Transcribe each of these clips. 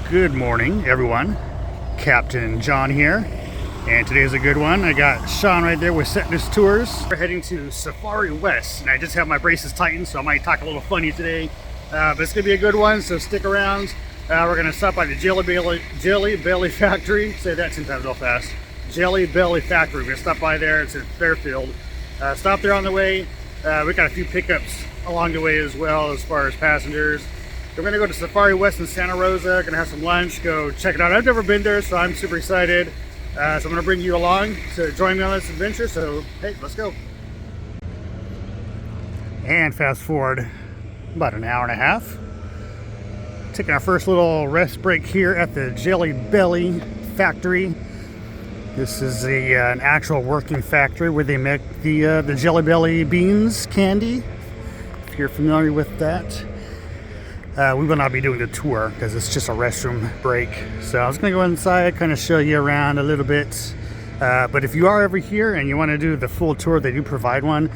Good morning, everyone. Captain John here, and today's a good one. I got Sean right there with Setness Tours. We're heading to Safari West, and I just have my braces tightened, so I might talk a little funny today. But it's gonna be a good one, so stick around. We're gonna stop by the Jelly Belly Factory. Say that 10 times real fast. Jelly Belly Factory. We're gonna stop by there. It's in Fairfield. Stop there on the way. We got a few pickups along the way as well as far as passengers. We're gonna go to Safari West in Santa Rosa, gonna have some lunch, go check it out. I've never been there, so I'm super excited. So I'm gonna bring you along to join me on this adventure, so hey, let's go. And fast forward about an hour and a half. Taking our first little rest break here at the Jelly Belly Factory. This is an actual working factory where they make the Jelly Belly beans candy, if you're familiar with that. We will not be doing the tour because it's just a restroom break. So I was going to go inside, kind of show you around a little bit. But if you are ever here and you want to do the full tour, they do provide one.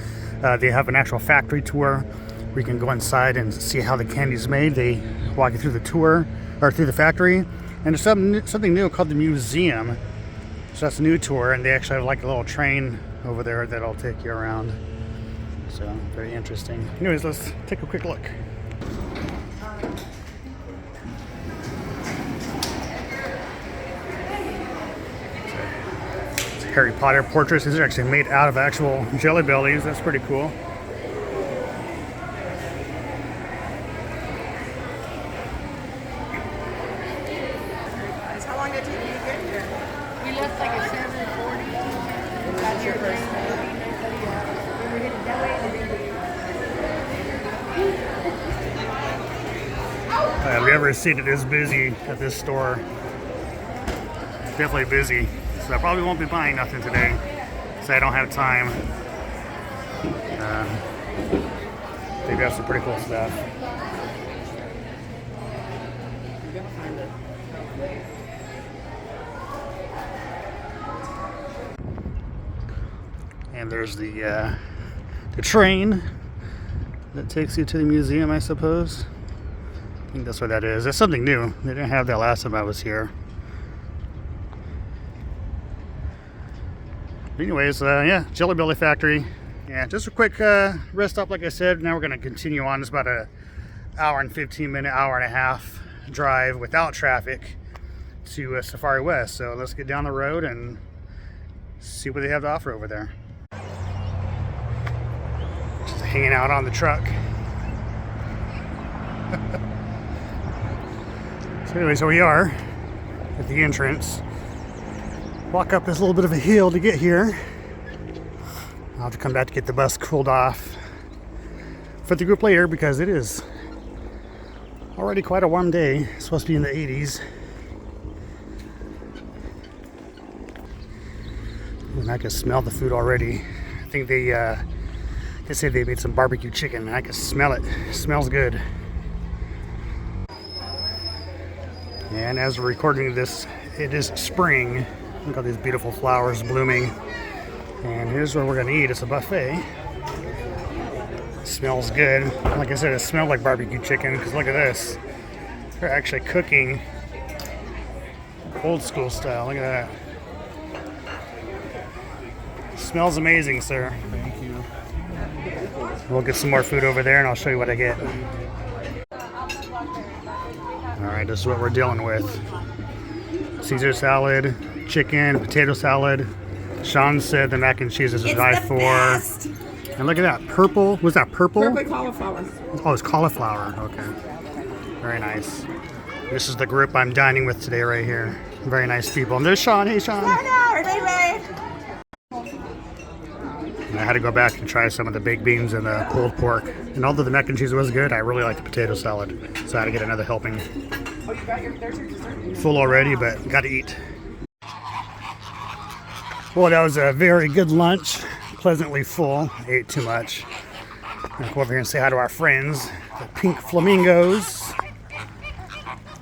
They have an actual factory tour where you can go inside and see how the candy's made. They walk you through the tour, or through the factory. And there's something new called the museum. So that's a new tour, and they actually have like a little train over there that'll take you around. So very interesting. Anyways, let's take a quick look. Harry Potter portraits. These are actually made out of actual Jelly Bellies. That's pretty cool. How long did it take you to get here? We left like at 7:40. Got here first. We were headed that way. I've never seen it this busy at this store. It's definitely busy. So I probably won't be buying nothing today, so I don't have time. They've got some pretty cool stuff. And there's the train that takes you to the museum, I suppose. I think that's what that is. That's something new. They didn't have that last time I was here. Anyways, yeah, Jelly Belly Factory. Yeah, just a quick rest stop, like I said. Now we're going to continue on. It's about an hour and 15-minute, hour and a half drive without traffic to Safari West. So let's get down the road and see what they have to offer over there. Just hanging out on the truck. So anyways, here we are at the entrance. Walk up this little bit of a hill to get here. I'll have to come back to get the bus cooled off for the group later because it is already quite a warm day. It's supposed to be in the 80s. And I can smell the food already. I think they said they made some barbecue chicken and I can smell it. It smells good. And as we're recording this, it is spring. Look at all these beautiful flowers blooming. And here's where we're gonna eat. It's a buffet. It smells good. Like I said, it smelled like barbecue chicken because look at this. They're actually cooking old school style. Look at that. It smells amazing, sir. Thank you. We'll get some more food over there and I'll show you what I get. Alright, this is what we're dealing with. Caesar salad, chicken, potato salad. Sean said the mac and cheese is a die for. Best. And look at that, purple. Was that purple? Purple cauliflower. Oh, it's cauliflower. Okay. Very nice. This is the group I'm dining with today right here. Very nice people. And there's Sean. Hey, Sean. And I had to go back and try some of the baked beans and the pulled pork. And although the mac and cheese was good, I really like the potato salad. So I had to get another helping. Oh, you got there's your dessert. Full already, but got to eat. Well, that was a very good lunch. Pleasantly full. Ate too much. I'm gonna go over here and say hi to our friends, the pink flamingos.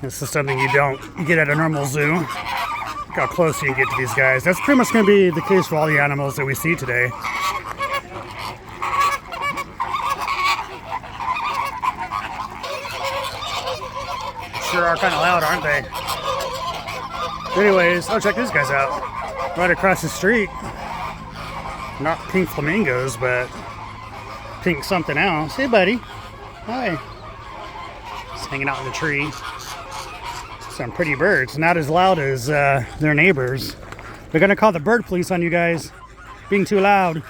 This is something you don't get at a normal zoo. Look how close you can get to these guys. That's pretty much going to be the case for all the animals that we see today. Sure are kind of loud, aren't they? Anyways, check these guys out. Right across the street. Not pink flamingos, but pink something else. Hey, buddy. Hi. Just hanging out in the tree. Some pretty birds. Not as loud as their neighbors. They're going to call the bird police on you guys. Being too loud.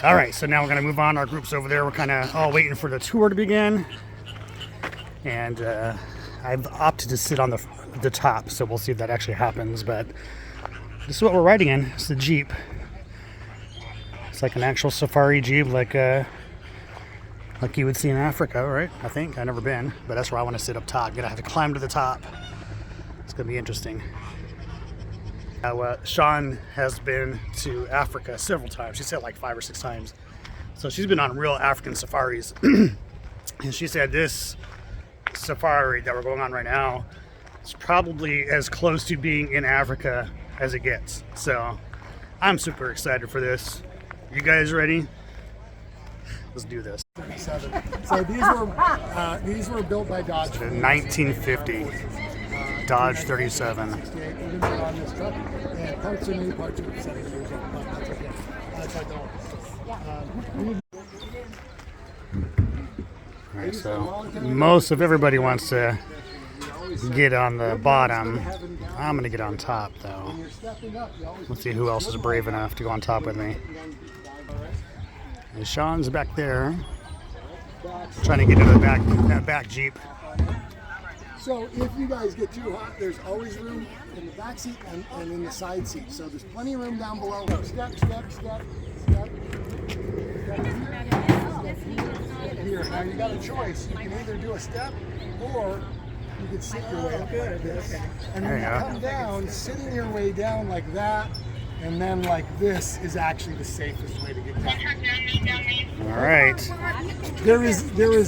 All right, so now we're going to move on. Our group's over there. We're kind of all waiting for the tour to begin. And I've opted to sit on the top, so we'll see if that actually happens. But this is what we're riding in. It's the Jeep. It's like an actual safari Jeep, like you would see in Africa, right? I think. I've never been, but that's where I want to sit up top. Gonna have to climb to the top. It's gonna be interesting. Sean has been to Africa several times. She said like 5 or 6 times. So she's been on real African safaris. And she said this safari that we're going on right now is probably as close to being in Africa as it gets. So I'm super excited for this. You guys ready? Let's do this. So these were built by Dodge. 1950 Dodge 37. We're going to be on this truck, and parts are new, parts are 7 years old, but that's okay. That's like Alright, so most of everybody wants to get on the bottom. I'm going to get on top though. Let's see who else is brave enough to go on top with me. And Sean's back there, trying to get into that back Jeep. So if you guys get too hot, there's always room in the back seat and in the side seat. So there's plenty of room down below. Step, step, step, step. Here, now you got a choice. You can either do a step or you can sit your way up like this. And when you come down, sitting your way down like that, and then like this is actually the safest way to get down. All right. There is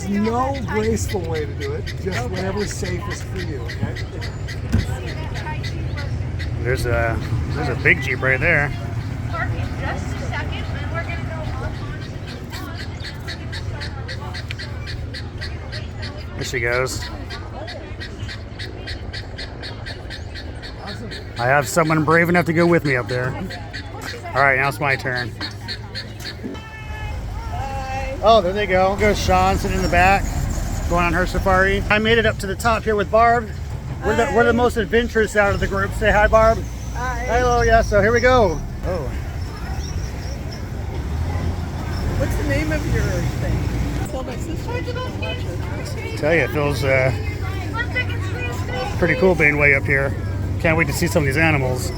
no graceful way to do it, just whatever's safest for you, okay? There's a big Jeep right there. Just a second, and we're gonna go There she goes. I have someone brave enough to go with me up there. All right, now it's my turn. Oh, there they go. Goes Sean sitting in the back, going on her safari. I made it up to the top here with Barb. We're the most adventurous out of the group. Say hi, Barb. Hi. Hello, yeah. So here we go. Oh. What's the name of your thing? Tell my sister to watch it. Tell you, it feels pretty cool being way up here. Can't wait to see some of these animals.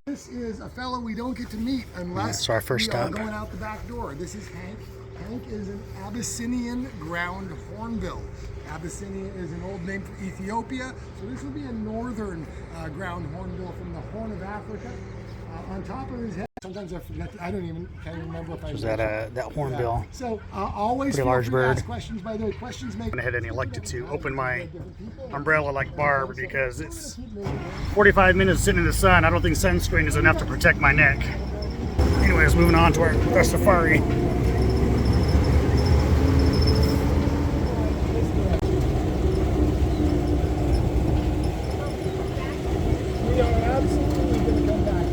This is a fellow we don't get to meet unless That's our first we are stop. going out the back door. This is Hank. Hank is an Abyssinian ground hornbill. Abyssinia is an old name for Ethiopia, so this will be a northern ground hornbill from the Horn of Africa. On top of his head, sometimes I forget. Can't remember if I. Is that hornbill? Yeah. So always Pretty feel large free to bird. ask questions. By the way, questions make. I went ahead and elected to open my umbrella like Barb because it's 45 minutes sitting in the sun. I don't think sunscreen is enough to protect my neck. Anyways, moving on to our safari. We are absolutely going to come back.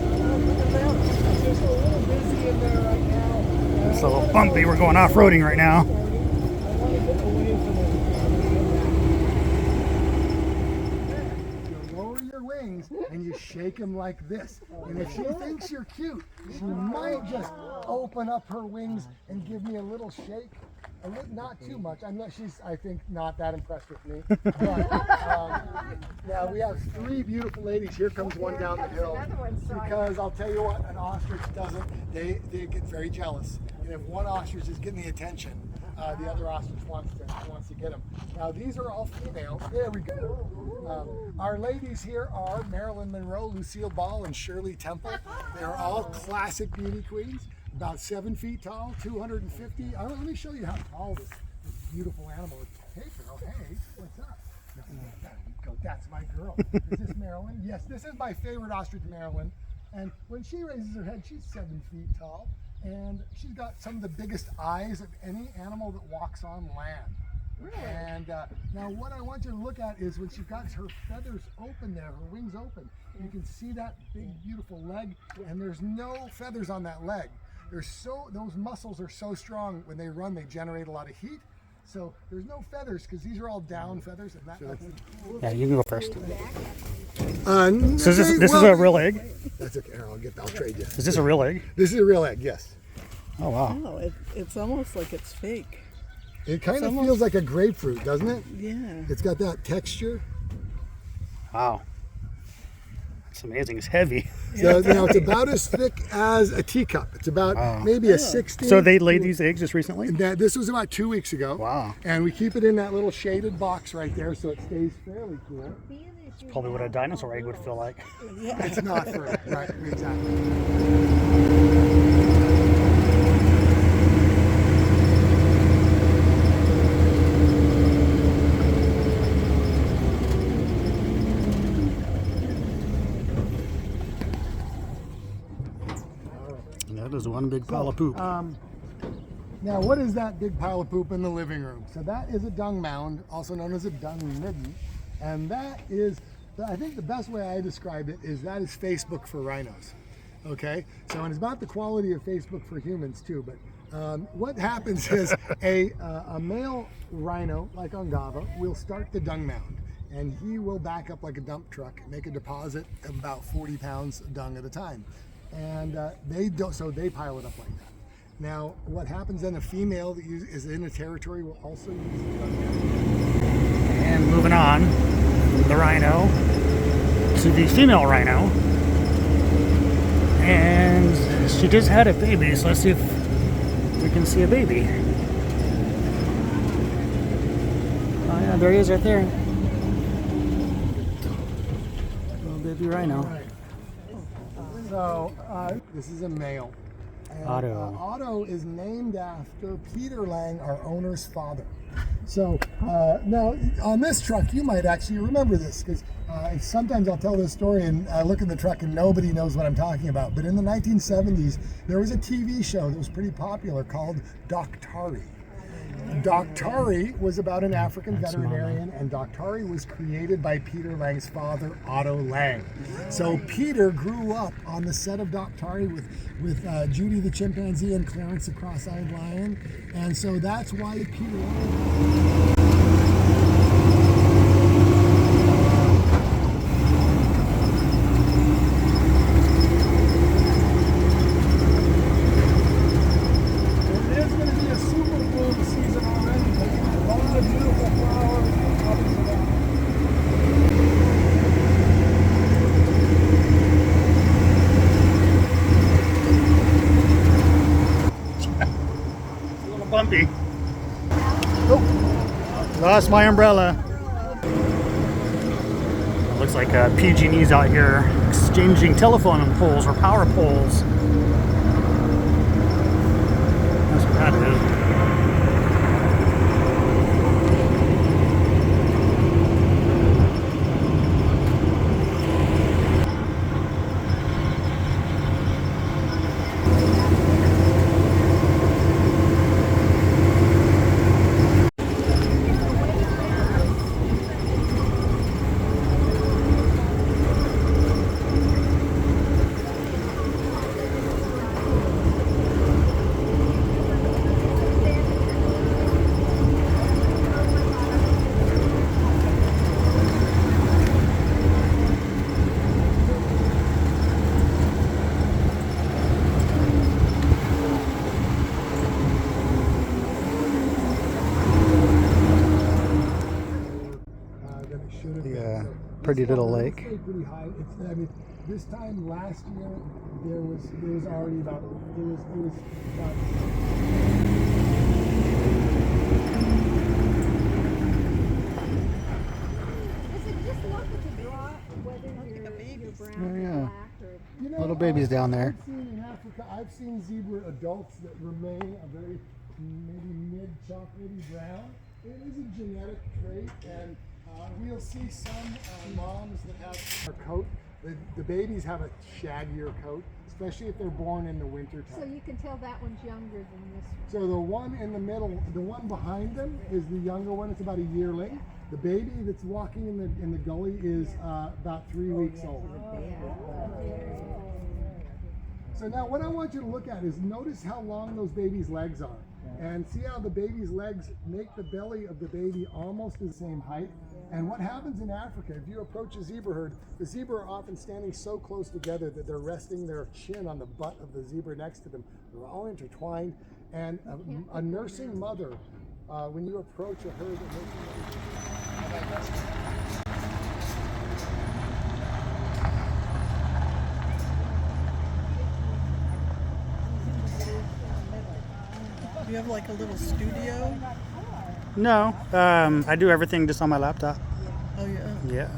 It's just a little busy in there right now. It's a little bumpy. We're going off-roading right now. I want to get away from it. You lower your wings and you shake them like this. And if she thinks you're cute, she might just open up her wings and give me a little shake. Not too much. She's, I think, not that impressed with me. But yeah, we have 3 beautiful ladies. Here comes one down the hill. Because I'll tell you what, an ostrich doesn't. They get very jealous. And if one ostrich is getting the attention, the other ostrich wants to get them. Now these are all females. There we go. Our ladies here are Marilyn Monroe, Lucille Ball, and Shirley Temple. They're all classic beauty queens. About 7 feet tall, 250. Let me show you how tall this beautiful animal is. Hey girl, hey, what's up? Go, that's my girl. Is this Marilyn? Yes, this is my favorite ostrich, Marilyn. And when she raises her head, she's 7 feet tall. And she's got some of the biggest eyes of any animal that walks on land. And now what I want you to look at is when she's got her feathers open there, her wings open, you can see that big beautiful leg, and there's no feathers on that leg. Those muscles are so strong when they run, they generate a lot of heat. So there's no feathers because these are all down feathers, and that's Yeah, you can go first. so this is a real egg? That's okay. I'll trade you. Is this a real egg? This is a real egg, yes. Oh, wow. Oh, it's almost like it's fake. It kind of feels like a grapefruit, doesn't it? Yeah. It's got that texture. Wow. It's amazing. It's heavy. So it's about as thick as a teacup. It's about maybe a 16. So they laid these eggs just recently? This was about 2 weeks ago. Wow. And we keep it in that little shaded box right there so it stays fairly cool. It's probably what a dinosaur egg would feel like. It's not for right, exactly. That is one big pile of poop. Now, what is that big pile of poop in the living room? So that is a dung mound, also known as a dung midden. And that is, I think the best way I describe it is that is Facebook for rhinos. Okay? So and it's about the quality of Facebook for humans too. But what happens is a male rhino, like Ungava, will start the dung mound. And he will back up like a dump truck, make a deposit of about 40 pounds of dung at a time. And they pile it up like that. Now, what happens then? A female that is in a territory will also use the dung mound. And moving on, the rhino to the female rhino. And she just had a baby, so let's see if we can see a baby. Oh yeah, there he is right there. Little baby rhino. Right. So this is a male. And, Otto. Otto is named after Peter Lang, our owner's father. So now on this truck, you might actually remember this because sometimes I'll tell this story and I look in the truck and nobody knows what I'm talking about. But in the 1970s, there was a TV show that was pretty popular called Doctari. Doctari was about an African veterinarian, and Doctari was created by Peter Lang's father, Otto Lang. So Peter grew up on the set of Doctari with Judy the chimpanzee and Clarence the cross-eyed lion, and so that's why Peter Lang... Bumpy. Oh, lost my umbrella. It looks like PG&E's out here exchanging telephone poles or power poles. That's what that is. Pretty little lake. Pretty high. I mean, this time last year there was already about it was about. Oh yeah, little babies down there. I've seen in Africa, I've seen zebra adults that remain a very maybe mid-chocolatey brown. It is a genetic trait, and we'll see some moms that have a coat. The babies have a shaggier coat. It's especially if they're born in the winter So time. you can tell that one's younger than this one. So the one in the middle, the one behind them is the younger one. It's about a yearling. The baby that's walking in the gully is about 3 weeks old. So now what I want you to look at is notice how long those babies' legs are. And see how the baby's legs make the belly of the baby almost the same height. And what happens in Africa, if you approach a zebra herd, the zebra are often standing so close together that they're resting their chin on the butt of the zebra next to them. They're all intertwined. And a nursing mother, when you approach a herd, You have like a little studio? No, I do everything just on my laptop. Oh yeah. Yeah.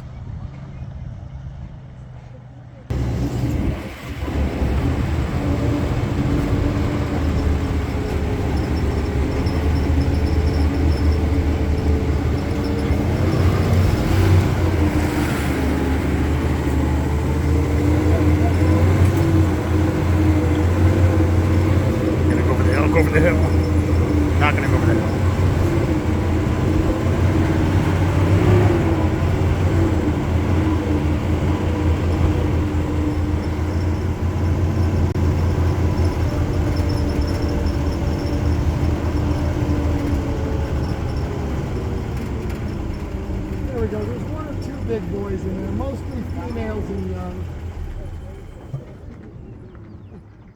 Gonna go over the hill, go over the hill. Not gonna go over the hill. there we go. There's one or two big boys in there, mostly females and young.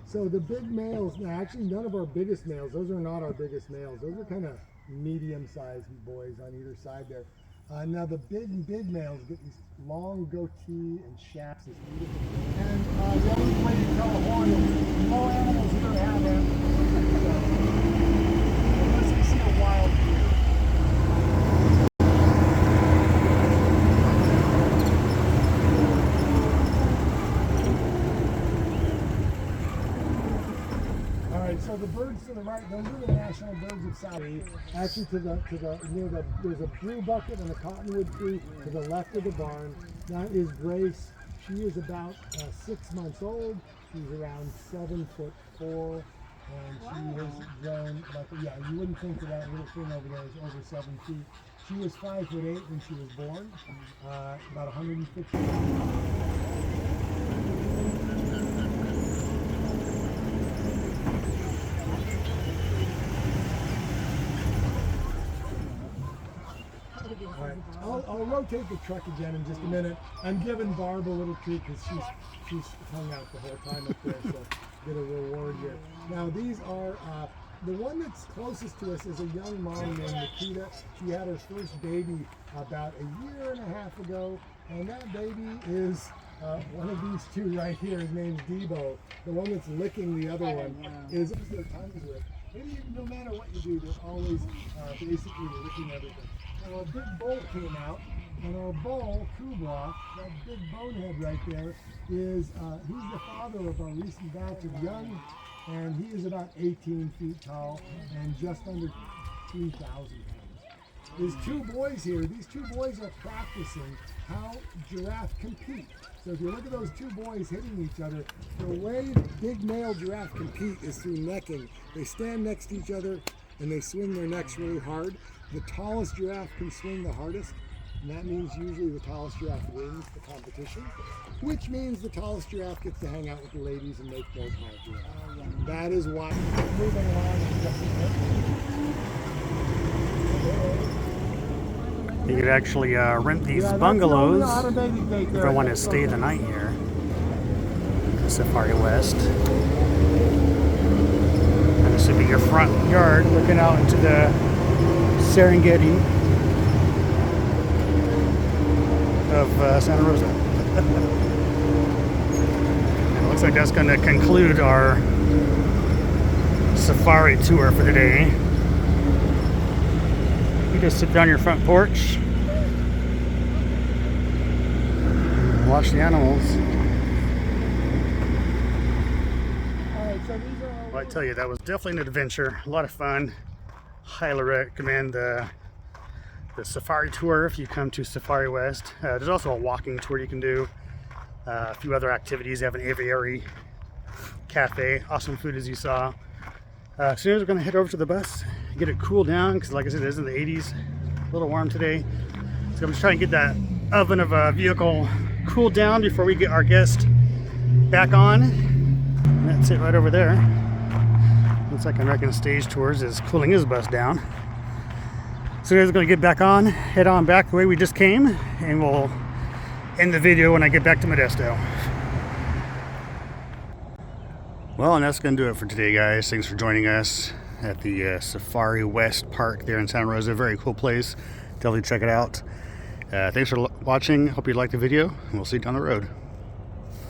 So the big males, now actually none of our biggest males, those are not our biggest males. Those are kind of medium-sized boys on either side there. Now the big males get these long goatee and shafts. It's beautiful. And the only way to tell a horn is all animals here have them. Unless you see a wild deer. So the birds to the right, those are the national birds of South. Actually, there's a blue bucket and a cottonwood tree to the left of the barn. That is Grace. She is about 6 months old. She's around 7'4", and she has grown. You wouldn't think that that little thing over there is over 7 feet. She was 5'8" when she was born. About 150. I'll rotate the truck again in just a minute. I'm giving Barb a little treat because she's hung out the whole time up there, so get a reward here. Now these are the one that's closest to us is a young mom named Nikita. She had her first baby about a year and a half ago, and that baby is one of these two right here. His name's Debo. The one that's licking the other one is their tongues with. Maybe no matter what you do, they're always basically licking everything. Now a big bull came out, and our bull, Kubla, that big bonehead right there, is he's the father of our recent batch of young, and he is about 18 feet tall and just under 3,000 pounds. There's two boys here. These two boys are practicing how giraffe compete. So if you look at those two boys hitting each other, the way big male giraffe compete is through necking. They stand next to each other and they swing their necks really hard. The tallest giraffe can swing the hardest, and that means usually the tallest giraffe wins the competition, which means the tallest giraffe gets to hang out with the ladies and make more tall giraffes. That is why moving along. You could actually rent these bungalows if I want to stay the night here. Safari West. And this would be your front yard looking out into the Serengeti of Santa Rosa. And it looks like that's going to conclude our safari tour for today. You just sit down your front porch and watch the animals. Well, I tell you, that was definitely an adventure. A lot of fun. Highly recommend the safari tour if you come to Safari West. There's also a walking tour you can do. A few other activities. They have an aviary cafe. Awesome food as you saw. As soon as we're going to head over to the bus, get it cooled down, because like I said, it is in the 80s. A little warm today. So I'm just trying to get that oven of a vehicle cooled down before we get our guest back on. And that's it right over there. Looks like American Stage Tours is cooling his bus down. So we're going to get back on, head on back the way we just came, and we'll end the video when I get back to Modesto. Well, and that's going to do it for today, guys. Thanks for joining us at the Safari West Park there in Santa Rosa. Very cool place. Definitely check it out. Thanks for watching. Hope you liked the video, and we'll see you down the road.